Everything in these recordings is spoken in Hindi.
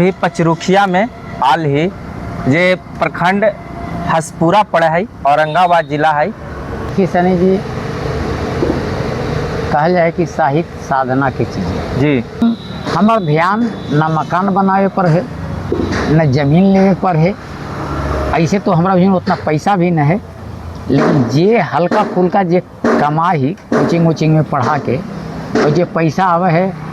अभी पचरुखिया में आल ही जे प्रखंड हसपुरा पड़े है, औरंगाबाद जिला है। कि सनी जी कहल जाए कि साहित्य साधना की चीज़ जी। हमार ध्यान न मकान बनावे पर है न जमीन लेवे पर है। ऐसे तो हमारा भी उतना पैसा भी न है, लेकिन जे हल्का फुल्का जे कमा ही कोचिंग वोचिंग में पढ़ा के और जे पैसा आवे है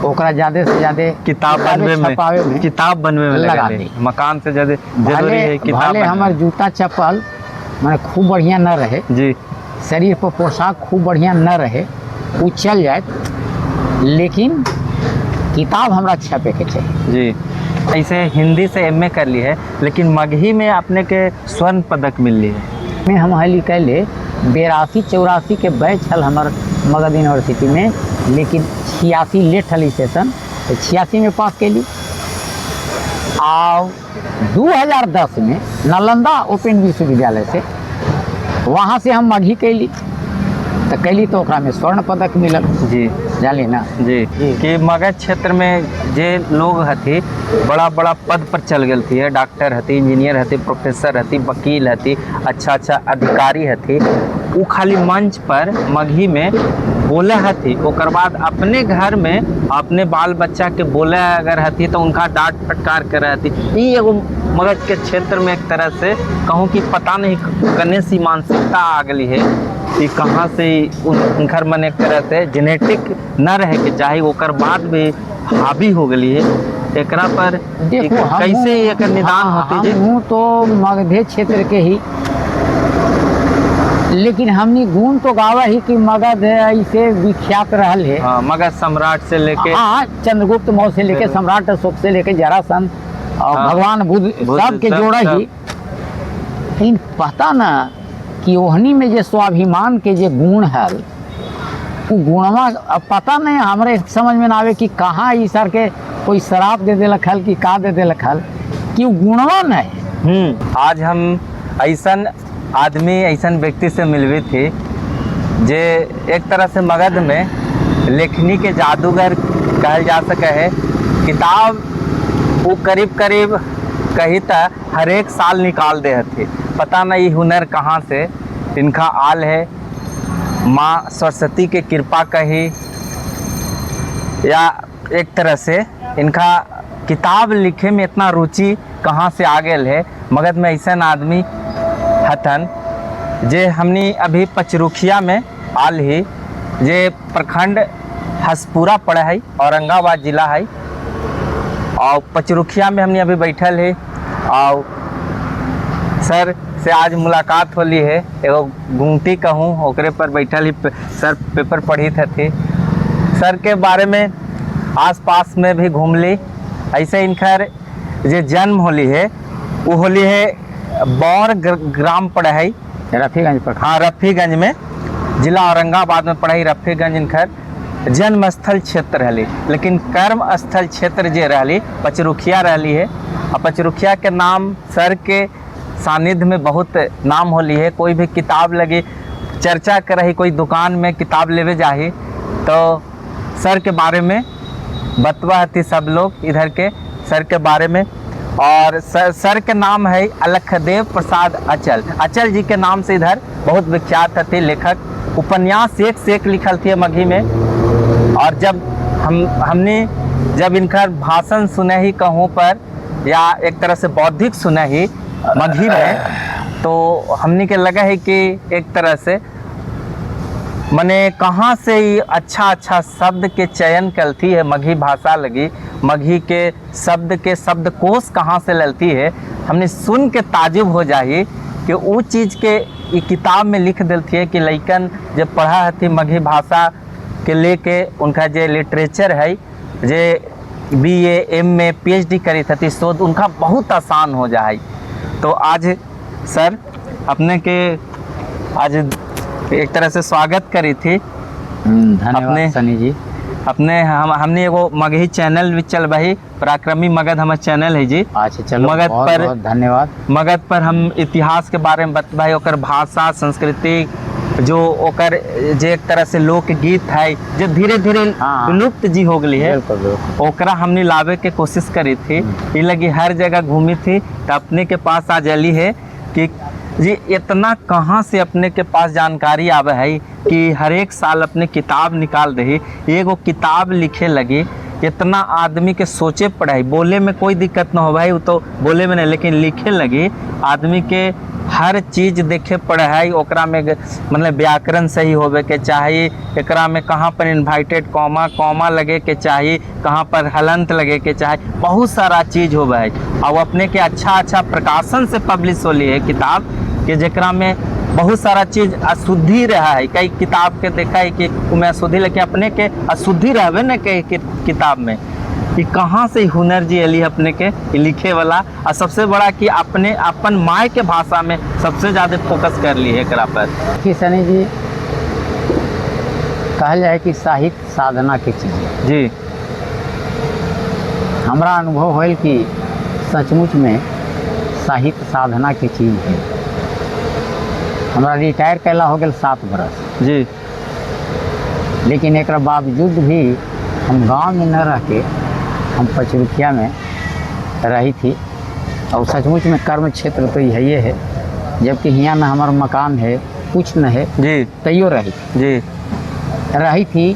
ओकरा ज़्यादा से ज़्यादा किताब बनवे में किताब बनवे में लगा दी। मकान से ज़्यादा जरूरी है किताब। भले हमार जूता चप्पल मैंने खूब बढ़िया न रहे जी, शरीर पर पोशाक खूब बढ़िया न रहे, वो चल जाए, लेकिन किताब हमरा छपे के चाहिए जी। ऐसे हिंदी से एमए कर ली है, लेकिन मगही में अपने के स्वर्ण पदक मिल ली है। में हम हाली कैले 82-84 के बैच हल हमार मगध यूनिवर्सिटी में, लेकिन 86 लेट हल सेशन, तो 86 में पास कैली। और 2010 में नालंदा ओपन विश्वविद्यालय से वहाँ से हम मगही कैली, तो कैली तो ओकरा में स्वर्ण पदक मिलल जी, जानी ना जी कि मगध क्षेत्र में जे लोग हथी बड़ा बड़ा पद पर चल गए थी, डॉक्टर हथी, इंजीनियर हथी, प्रोफेसर हथी, वकील हथी, अच्छा अधिकारी हथी, वो खाली मंच पर मगही में बोले हथी, ओकर बाद अपने घर में अपने बाल बच्चा के बोले अगर हथी तो उनका डांट फटकार कर हथी। ये एगो मगध के क्षेत्र में एक तरह से कहूँ कि पता नहीं कने सी मानसिकता आ गई है कि कहाँ से उनकर मन एक तरह से जेनेटिक न रहे के चाहे, ओकर बाद भी हावी हो गई है एकरा पर। देखो कैसे एक निदान होती जी? हूँ तो मगधे क्षेत्र के ही, लेकिन हमने गुण तो गावा ही कि मगध ऐसे विख्यात रहल है। हाँ, मगध सम्राट से लेके, हाँ, चंद्रगुप्त मौर्य से लेके सम्राट अशोक से लेके जरासंध और हाँ, भगवान बुद्ध सब के जोड़ा ही। लेकिन पता ना कि ओहनी में जे स्वाभिमान के जे गुण है, वो गुणवा पता नहीं हमारे समझ में ना आवे कि कहाँ ई सर के कोई शराब दे दे लखल कि का दे दे लखल कि वो गुणवा नहीं। आज हम ऐसन आदमी ऐसन व्यक्ति से मिलवे थे जे एक तरह से मगध में लेखनी के जादूगर कहल जा सके है। किताब वो करीब करीब कही था हर एक साल निकाल दे थे। पता नहीं हुनर कहाँ से इनका आल है, माँ सरस्वती के कृपा कही या एक तरह से इनका किताब लिखे में इतना रुचि कहाँ से आ गया है। मगध में ऐसा आदमी हथन जे हमनी अभी पचरुखिया में आल ही जे प्रखंड हसपुरा पड़े है, औरंगाबाद जिला है, और पचरुखिया में हमने अभी बैठल है। और सर से आज मुलाकात होली है, एगो गुमटी कहूँ ओकरे पर बैठल ही सर पेपर पढ़ी थे। सर के बारे में आसपास में भी घूम ली। ऐसे इनकर जे जन्म होली है वो होली है बौर ग्राम पड़े है, रफीगंज पर। हाँ, रफीगंज में, जिला औरंगाबाद में पड़े। रफीगंज इनकर जन्म स्थल क्षेत्र रहली, लेकिन कर्म स्थल क्षेत्र जे रहली पचरुखिया रहली है। और पचरुखिया के नाम सर के सानिध्य में बहुत नाम होली है। कोई भी किताब लगी चर्चा कर रही, कोई दुकान में किताब लेवे जाही तो सर के बारे में बतवा थी सब लोग इधर के सर के बारे में। और सर के नाम है अलखदेव प्रसाद अचल। अचल जी के नाम से इधर बहुत विख्यात थे लेखक, उपन्यास एक से एक लिखल थी मगही में। और जब हमने जब इनका भाषण सुने ही कहूँ पर या एक तरह से बौद्धिक सुने ही मगही में, तो हमने के लगा है कि एक तरह से मने कहाँ से ही अच्छा शब्द के चयन करती है मगही भाषा लगी, मगही के शब्दकोश कहाँ से ललती है। हमने सुन के ताजुब हो जाए कि वो चीज़ के ये किताब में लिख देती है कि लइकन जब पढ़ा थी मगही भाषा के लेके उनका जे लिटरेचर है, जे BA MA PhD करी थी शोध उनका बहुत आसान हो जाए। तो आज सर अपने के आज एक तरह से स्वागत करी थी। धन्यवाद सनी जी। अपने हमने एगो मगही चैनल भी चल भाई, पराक्रमी मगध हमारे चैनल है जी। अच्छा चलो, मगध बहुत पर बहुत धन्यवाद। मगध पर हम इतिहास के बारे में बतवाई, ओकर भाषा, संस्कृति, जो ओकर जे एक तरह से लोकगीत है जो धीरे धीरे हाँ। विलुप्त जी हो गई है, बिल्कुल बिल्कुल। ओकरा हमने लावे के कोशिश करी थी। ये लगी हर जगह घूमी थी तो अपने के पास आ जली है कि जी इतना कहाँ से अपने के पास जानकारी आवे है कि हर एक साल अपने किताब निकाल दही, एगो किताब लिखे लगी। इतना आदमी के सोचे पढ़ाई, बोले में कोई दिक्कत ना हो भाई, वो तो बोले में नहीं, लेकिन लिखे लगी आदमी के हर चीज देखे पढ़ाई ओकरा में मतलब व्याकरण सही होवे के चाहिए, एकरा में कहाँ पर इन्वाइटेड कॉमा कॉमा लगे के चाहिए, कहाँ पर हलंत लगे के चाहिए, बहुत सारा चीज होवे है। और अपने के अच्छा प्रकाशन से पब्लिश होली है किताब कि जेकरा में बहुत सारा चीज अशुद्धि रहा है। कई किताब के देखा है कि उमें अशुद्धि, लेकिन अपने के अशुद्धि रहवे न के किताब में कि कहाँ से हुनर जी अली अपने के लिखे वाला। और सबसे बड़ा कि अपने अपन माय के भाषा में सबसे ज़्यादा फोकस कर ली है एकरा पर। कि सनी जी कहल जाए कि साहित्य साधना की चीज़ है जी। हमारा अनुभव होल कि सचमुच में साहित्य साधना की चीज़ है। हमारा रिटायर कैला हो गया 7 बरस जी। लेकिन एक बावजूद भी हम गांव में न रह के हम पचरुखिया में रही थी। और सचमुच में कर्म क्षेत्र तो यही है, जबकि यहाँ न हमारा मकान है कुछ न है जी। तैयो रही थी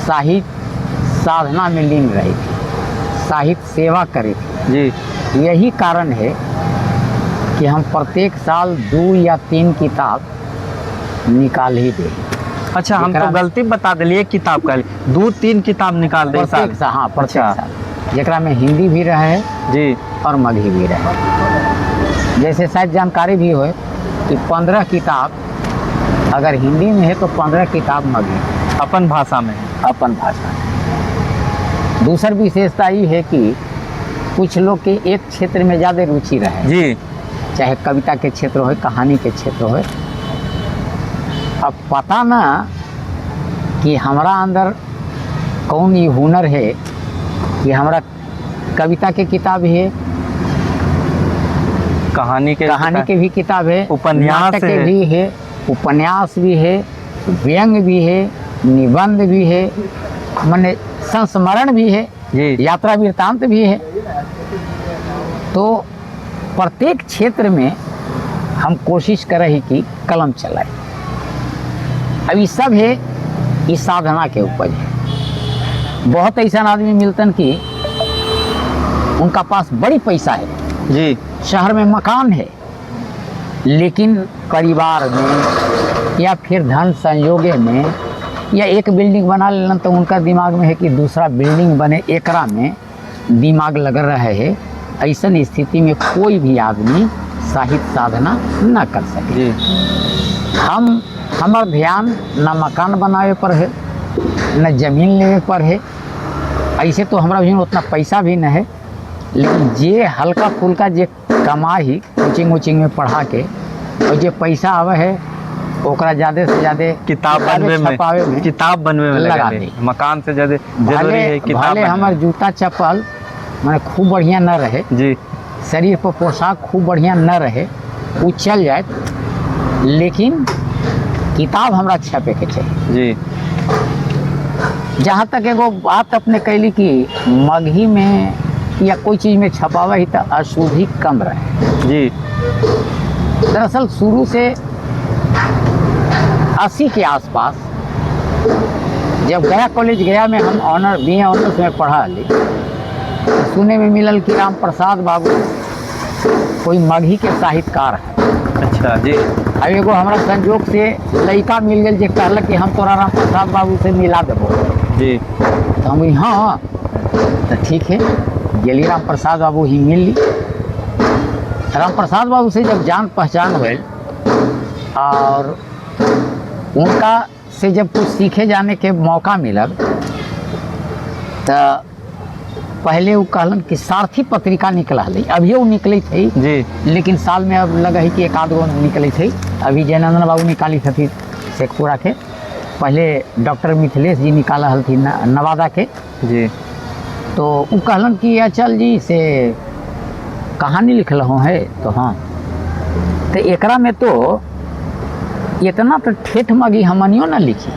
साहित्य साधना में लीन रही थी, साहित्य सेवा करी थी जी। यही कारण है कि हम प्रत्येक साल 2 या 3 किताब निकाल ही दे। अच्छा, हम तो गलती बता दिलिए किताब का 2-3 किताब निकाल दे प्रत्येक साल। हाँ, प्रत्येक अच्छा। साल जरा में हिंदी भी रहे जी और मगही भी रहे। जैसे शायद जानकारी भी हो कि 15 किताब अगर हिंदी में है तो 15 किताब मगही अपन भाषा में। अपन भाषा में। दूसरी विशेषता ये है कि कुछ लोग के एक क्षेत्र में ज़्यादा रुचि रहे जी, चाहे कविता के क्षेत्र हो, कहानी के क्षेत्र हो। अब पता ना कि हमारा अंदर कौन ये हुनर है कि हमारा कविता के किताब है, कहानी के भी किताब है, उपन्यास नाटक के भी है, उपन्यास भी है, व्यंग भी है, निबंध भी है, माने संस्मरण भी है, जी। यात्रा वृत्तांत भी है। तो प्रत्येक क्षेत्र में हम कोशिश कर रही कि कलम चलाए। अब ये सब है इस साधना के ऊपर है। बहुत ऐसा आदमी मिलतन कि उनका पास बड़ी पैसा है जी, शहर में मकान है, लेकिन परिवार में या फिर धन संयोगे में या एक बिल्डिंग बना लेना तो उनका दिमाग में है कि दूसरा बिल्डिंग बने, एकरा में दिमाग लग रहा है। ऐसा स्थिति में कोई भी आदमी साहित्य साधना न कर सके। जी। हमार ध्यान न मकान बनावे पर है न जमीन लेवे पर है। ऐसे तो हमारा भी उतना पैसा भी न है, लेकिन जे हल्का फुल्का जे कमाई कोचिंग वोचिंग में पढ़ा के और जे पैसा आवे है ओकरा ज़्यादा से ज़्यादा किताब बनवे में किताब बनवे में लगा दे। मकान से ज़्यादा जरूरी है किताब। भले हमार जूता चप्पल माने खूब बढ़िया न रहे जी, शरीर पर पोशाक खूब बढ़िया न रहे, वो चल जाए, लेकिन किताब हमरा छपे के चाहिए। जी। जहाँ तक एगो बात अपने कैली कि मगही में या कोई चीज़ में छपावा ही तो अशुद्धि कम रहे। जी। दरअसल शुरू से 80 के आसपास जब गया कॉलेज गया में हम BA ऑनर्स में पढ़ा ली, तो सुने में मिलल कि राम प्रसाद बाबू कोई मगही के साहित्यकार है। अच्छा जी। अब एगो हमारा संजोग से लड़का मिल गया जो कहलक कि हम तोरा राम प्रसाद बाबू से मिला देबो जी। तो हम हाँ तो ठीक है, गेली राम प्रसाद बाबू ही मिल ली। राम प्रसाद बाबू से जब जान पहचान हुई और उनका से जब कुछ सीखे जाने के मौका मिलल तो पहले वो कहलन कि सारथी पत्रिका निकला है, अभी वो निकली थी जी, लेकिन साल में अब लगा है कि एक आध गो निकली थी। अभी जयनंदन बाबू निकाली थी शेखपुरा के, पहले डॉक्टर मिथिलेश जी निकाला हल थी नवादा के जी। तो वो कहलन कि अचल जी से कहानी लिखल हो है। तो हाँ, तो एकरा में तो इतना तो ठेठ मगी हमनियो ना लिखी।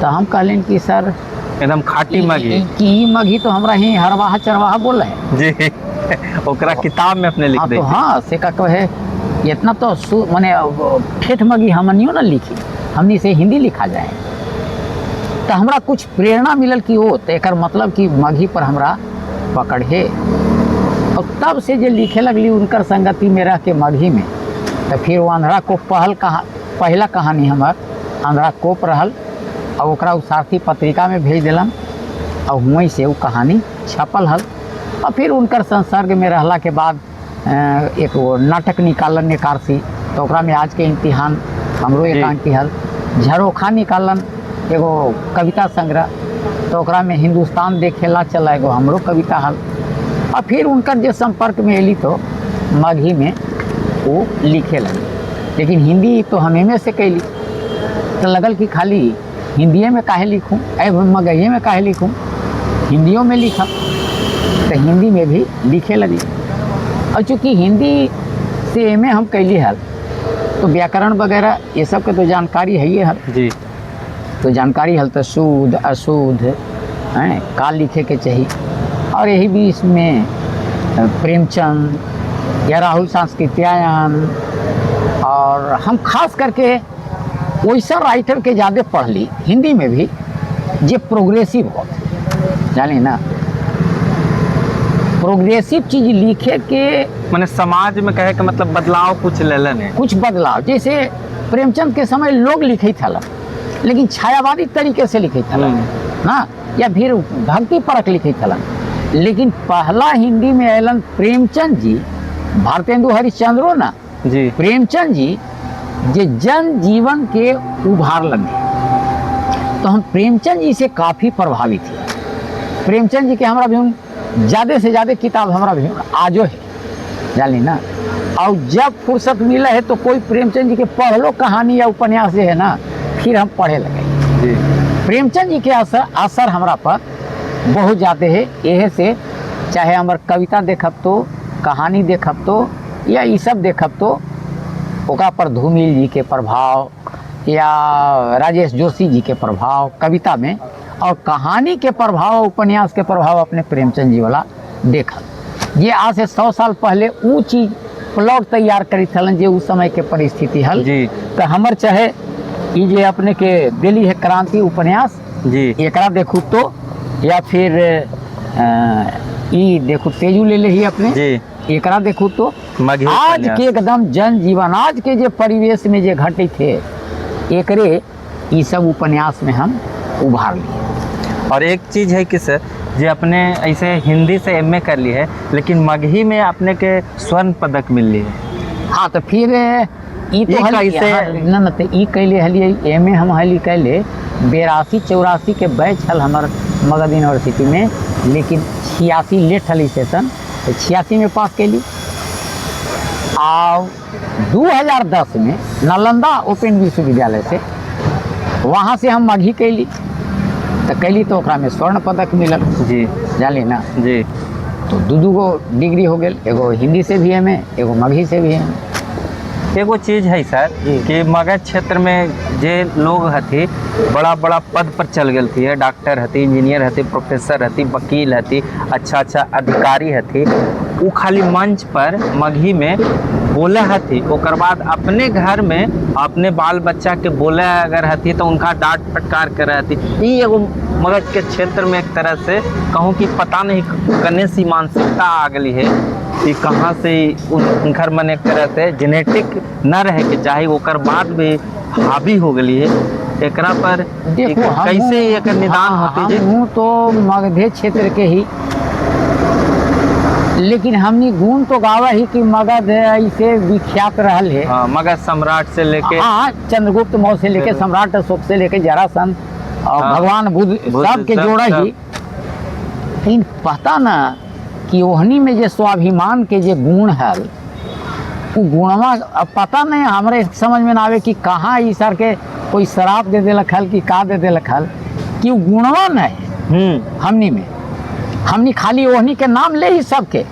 तो हम कहलें कि सर एकदम खाटी मगी कि ई मगी तो हमरा ही हरवाहा चरवाहा बोल है जी ओकरा किताब में अपने लिख हाँ दी। तो हाँ से का कहे इतना तो माने ठेठ मगी हमनियो ना लिखी, हमनी से हिंदी लिखा जाए। तो हमरा कुछ प्रेरणा मिलल कि वो तो एक मतलब कि मघी पर हमरा पकड़ है। और तब से जो लिखे लगली उनकर संगति में रह के मघी में, तो फिर वो अंधरा कोप पहला कहानी हमार अंधरा कोप रहल और ओकरा उ सारथी पत्रिका में भेज दिलन और वहीं से वो कहानी छपल हल। और फिर उनकर संसर्ग में रहला के बाद एक वो नाटक निकालन एकादशी, तो ओकरा में आज के इम्तिहान हमरो एकांकी हल। झरोखा निकालन एगो कविता संग्रह, तो ओकरा में हिंदुस्तान देखेला चला एगो हमरो कविता हल। और फिर उनकर जो संपर्क में एली तो मघी में वो लिखे लगी, लेकिन हिंदी तो हम में से कैली। तो लगल कि खाली हिंदिये में काहे लिखूं, मगहिये में काहे लिखूं, हिंदियों में लिखा। तो हिंदी में भी लिखे लगी। और चूँकि हिंदी से एम हम कैली हल, तो व्याकरण वगैरह ये सब के तो जानकारी है ही हल जी। तो जानकारी हल तो शुद्ध अशुद्ध हैं का लिखे के चाहिए। और यही बीच में प्रेमचंद या राहुल सांस्कृत्यायन, और हम खास करके वैसा राइटर के ज़्यादा पढ़ ली हिंदी में भी जे प्रोग्रेसिव हो, जानी ना प्रोग्रेसिव चीज़ लिखे के मैंने समाज में कहे के मतलब बदलाव कुछ लेलन है, कुछ बदलाव। जैसे प्रेमचंद के समय लोग लिखे था लेकिन छायावादी तरीके से लिखे था ना, या फिर भक्ति परक लिखे था। लेकिन पहला हिंदी में ऐलन प्रेमचंद जी, भारतेंदु हरिश्चंद्रो ना जी, प्रेमचंद जी जे जन जीवन के उभार लगे। तो हम प्रेमचंद जी से काफ़ी प्रभावित थे। प्रेमचंद जी के हमारा भी ज़्यादा से ज़्यादा किताब हमारा भी आजो है, जानी ना। और जब फुर्सत मिला है तो कोई प्रेमचंद जी के पढ़ लो कहानी या उपन्यास है ना, फिर हम पढ़े लगे जी। प्रेमचंद जी के असर हमरा पर बहुत ज़्यादा है। यह से चाहे हमार कविता देखब तो, कहानी देखब तो, या ये सब देखब तो ओकरा पर धूमिल जी के प्रभाव या राजेश जोशी जी के प्रभाव कविता में, और कहानी के प्रभाव उपन्यास के प्रभाव अपने प्रेमचंद जी वाला देखल। ये आज से 100 साल पहले वो चीज़ प्लॉट तैयार करी थलन जे उस समय के परिस्थिति हल जी। तो हमर चाहे ये जे अपने के दिल्ली है क्रांति उपन्यास जी, एकरा देखू तो, या फिर ई देखू तेजू ले ही अपने जी, एकरा देखू तो, मघी आज उपन्यास। के एकदम जनजीवन आज के जे परिवेश में जे घटे थे एकरे ये सब उपन्यास में हम उभार लिए। और एक चीज़ है कि सर जे अपने ऐसे हिंदी से एमए कर ली है, लेकिन मगही में अपने के स्वर्ण पदक मिल ली है। हाँ तो फिर ई तो ये कैसे? न तो ई कैले हलिए एमए हम हली कैले 82-84 के बैच हल हमार मगध यूनिवर्सिटी में, लेकिन 86 लेट हली सेशन, तो 86 में पास कैली। और 2010 में नालंदा ओपन विश्वविद्यालय से वहाँ से हम मघी कैली, तो कैली तो ओकरा में स्वर्ण पदक मिलल जी, जानी ना। जी। तो दू गो डिग्री हो गई, एगो हिंदी से भी एमए, एगो मघी से भी एमए। एगो चीज़ है सर कि मगध क्षेत्र में जे लोग हथी बड़ा बड़ा पद पर चल गए थी, डॉक्टर हथी, इंजीनियर हथी, प्रोफेसर हथी, वकील हथी, अच्छा अधिकारी हथी, वो खाली मंच पर मगही में बोले हथी। ओकर बाद अपने घर में अपने बाल बच्चा के बोले अगर हथी तो उनका डांट फटकार कर हथी। ये एगो मगध के क्षेत्र में एक तरह से कहूँ कि पता नहीं कने सी मानसिकता आ गई है कि कहाँ से उनकर मन एक तरह से जेनेटिक न रहे के चाहे ओकर बाद भी हावी हो गई है। एकरा पर देखो कैसे एक निदान होती है? हूँ तो मगधे क्षेत्र के ही, लेकिन हमनी गुण तो गावा ही कि मगध ऐसे विख्यात रहल है। हाँ, मगध सम्राट से लेके, हाँ, चंद्रगुप्त मौर्य से लेके सम्राट अशोक से लेके जरासंध और हाँ, भगवान बुद्ध सब के जोड़ा ही। लेकिन पता ना कि ओहनी में जे स्वाभिमान के जे गुण है वो गुणवा पता नहीं हमारे समझ में ना आवे कि कहाँ ई सर के कोई शराब दे दे हल कि का दे दे हल कि वो गुणवा नहीं हमनी में। हमनी खाली ओहनी के नाम ले ही सबके,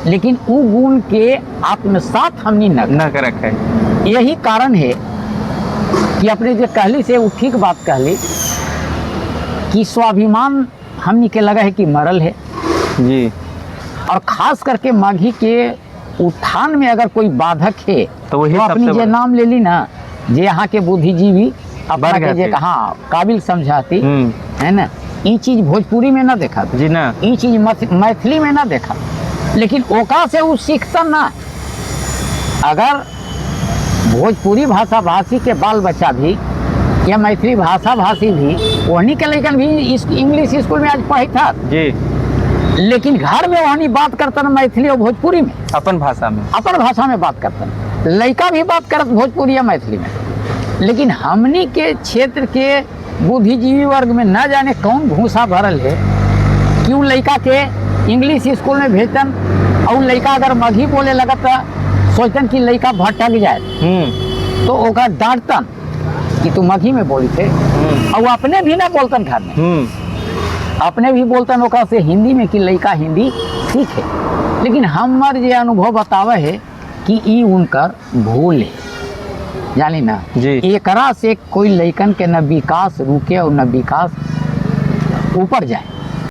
लेकिन वो गुण के आत्मसात हमनी न कर रखे। यही कारण है कि अपने जो कहली से वो ठीक बात कहली कि स्वाभिमान हमनी के लगा है कि मरल है। जी। और खास करके माघी के उत्थान में अगर कोई बाधक है तो वही तो अपनी सबसे जे बड़ा- नाम ले ली ना, जे यहाँ के बुद्धिजीवी अपना वर्ग के जे हथी। हाँ काबिल समझाती है ना, ये चीज भोजपुरी में ना देखा, जी ना। ये चीज मैथिली में ना देखा, लेकिन ओका से वो सीखता ना। अगर भोजपुरी भाषा भाषी के बाल बच्चा भी या मैथिली भाषा भाषी भी वही के लेकिन भी इंग्लिश स्कूल में आज पढ़ी था, जी। लेकिन घर में वही बात करता ना मैथिली और भोजपुरी में, अपन भाषा में। अपन भाषा में बात करता। लड़का भी बात करत भोजपुरी या मैथिली में, लेकिन हमनी के क्षेत्र के बुद्धिजीवी वर्ग में न जाने कौन भूसा भरल है कि उ लड़का के इंग्लिश स्कूल में भेजतन और लड़का अगर मघी बोले लगत सोचतन कि लड़का भटक जाए तो ओका डांटतन कि तू मघी में बोली थे, और वो अपने भी ना बोलतन घर में, अपने भी बोलतन ओका से हिंदी में कि लड़का हिंदी सीखे। लेकिन हमार ये अनुभव बतावे है कि ई उनकर भूल है, जानी ना जी। एकरा से कोई लइकन के न विकास रुके और न विकास ऊपर जाए।